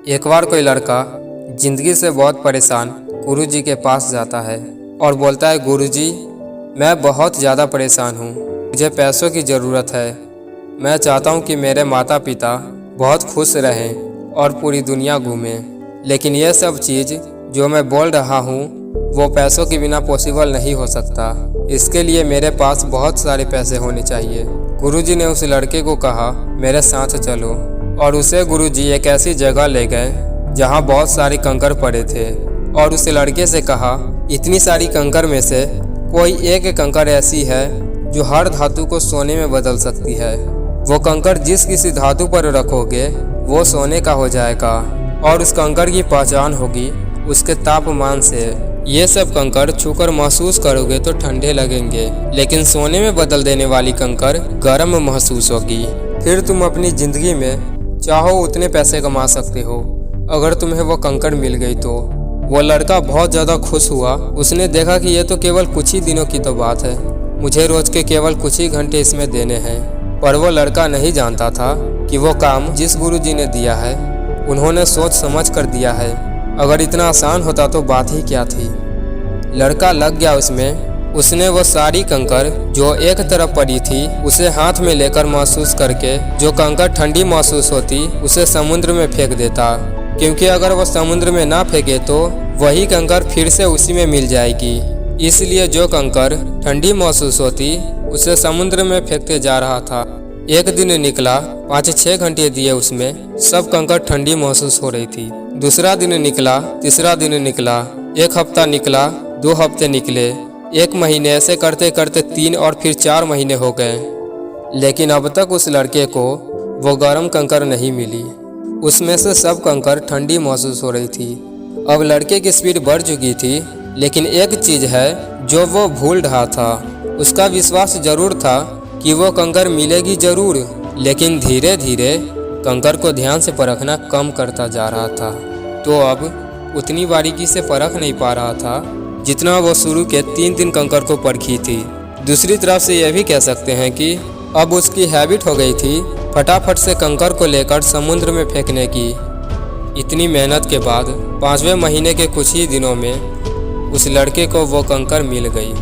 एक बार कोई लड़का जिंदगी से बहुत परेशान गुरुजी के पास जाता है और बोलता है, गुरुजी मैं बहुत ज़्यादा परेशान हूँ, मुझे पैसों की ज़रूरत है। मैं चाहता हूँ कि मेरे माता पिता बहुत खुश रहें और पूरी दुनिया घूमें, लेकिन ये सब चीज़ जो मैं बोल रहा हूँ वो पैसों के बिना पॉसिबल नहीं हो सकता। इसके लिए मेरे पास बहुत सारे पैसे होने चाहिए। गुरुजी ने उस लड़के को कहा, मेरे साथ चलो, और उसे गुरुजी एक ऐसी जगह ले गए जहाँ बहुत सारे कंकड़ पड़े थे और उस लड़के से कहा, इतनी सारी कंकड़ में से कोई एक कंकड़ ऐसी है जो हर धातु को सोने में बदल सकती है। वो कंकड़ जिस किसी धातु पर रखोगे वो सोने का हो जाएगा और उस कंकड़ की पहचान होगी उसके तापमान से। ये सब कंकड़ छूकर महसूस करोगे तो ठंडे लगेंगे, लेकिन सोने में बदल देने वाली कंकड़ गर्म महसूस होगी। फिर तुम अपनी ज़िंदगी में चाहो उतने पैसे कमा सकते हो अगर तुम्हें वो कंकड़ मिल गई तो। वो लड़का बहुत ज़्यादा खुश हुआ। उसने देखा कि ये तो केवल कुछ ही दिनों की तो बात है, मुझे रोज़ के केवल कुछ ही घंटे इसमें देने हैं। पर वो लड़का नहीं जानता था कि वो काम जिस गुरुजी ने दिया है उन्होंने सोच समझ कर दिया है। अगर इतना आसान होता तो बात ही क्या थी। लड़का लग गया उसमें। उसने वो सारी कंकड़ जो एक तरफ पड़ी थी उसे हाथ में लेकर महसूस करके जो कंकड़ ठंडी महसूस होती उसे समुद्र में फेंक देता, क्योंकि अगर वो समुद्र में ना फेंके तो वही कंकड़ फिर से उसी में मिल जाएगी। इसलिए जो कंकड़ ठंडी महसूस होती उसे समुद्र में फेंकते जा रहा था। एक दिन निकला, 5-6 घंटे दिए उसमें, सब कंकड़ ठंडी महसूस हो रही थी। दूसरा दिन निकला, तीसरा दिन निकला, 1 हफ्ता निकला, 2 हफ्ते निकले, 1 महीने, ऐसे करते करते 3 और फिर 4 महीने हो गए। लेकिन अब तक उस लड़के को वो गर्म कंकड़ नहीं मिली। उसमें से सब कंकड़ ठंडी महसूस हो रही थी। अब लड़के की स्पीड बढ़ चुकी थी, लेकिन एक चीज़ है जो वो भूल रहा था। उसका विश्वास जरूर था कि वो कंकड़ मिलेगी ज़रूर, लेकिन धीरे धीरे कंकड़ को ध्यान से परखना कम करता जा रहा था। तो अब उतनी बारीकी से परख नहीं पा रहा था जितना वो शुरू के 3 कंकड़ को परखी थी। दूसरी तरफ से यह भी कह सकते हैं कि अब उसकी हैबिट हो गई थी फटाफट से कंकड़ को लेकर समुद्र में फेंकने की। इतनी मेहनत के बाद 5वें महीने के कुछ ही दिनों में उस लड़के को वो कंकड़ मिल गई,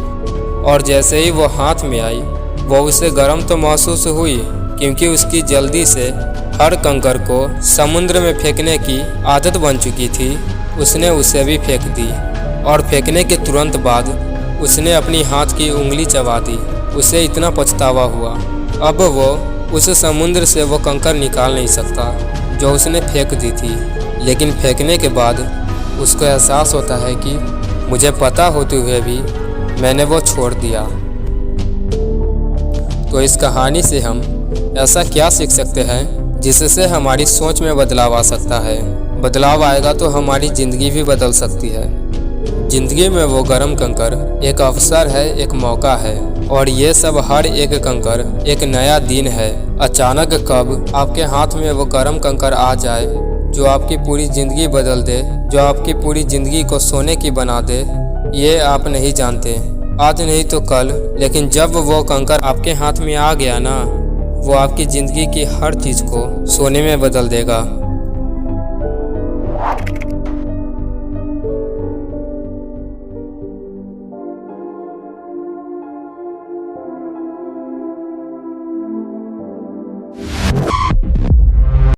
और जैसे ही वो हाथ में आई वो उसे गर्म तो महसूस हुई, क्योंकि उसकी जल्दी से हर कंकड़ को समुद्र में फेंकने की आदत बन चुकी थी। उसने उसे भी फेंक दी और फेंकने के तुरंत बाद उसने अपनी हाथ की उंगली चबा दी। उसे इतना पछतावा हुआ। अब वो उस समुद्र से वो कंकड़ निकाल नहीं सकता जो उसने फेंक दी थी। लेकिन फेंकने के बाद उसको एहसास होता है कि मुझे पता होते हुए भी मैंने वो छोड़ दिया। तो इस कहानी से हम ऐसा क्या सीख सकते हैं जिससे हमारी सोच में बदलाव आ सकता है। बदलाव आएगा तो हमारी ज़िंदगी भी बदल सकती है। जिंदगी में वो गर्म कंकड़ एक अवसर है, एक मौका है, और ये सब हर एक कंकड़ एक नया दिन है। अचानक कब आपके हाथ में वो गर्म कंकड़ आ जाए जो आपकी पूरी ज़िंदगी बदल दे, जो आपकी पूरी ज़िंदगी को सोने की बना दे, ये आप नहीं जानते। आज नहीं तो कल, लेकिन जब वो कंकड़ आपके हाथ में आ गया ना, वो आपकी ज़िंदगी की हर चीज़ को सोने में बदल देगा।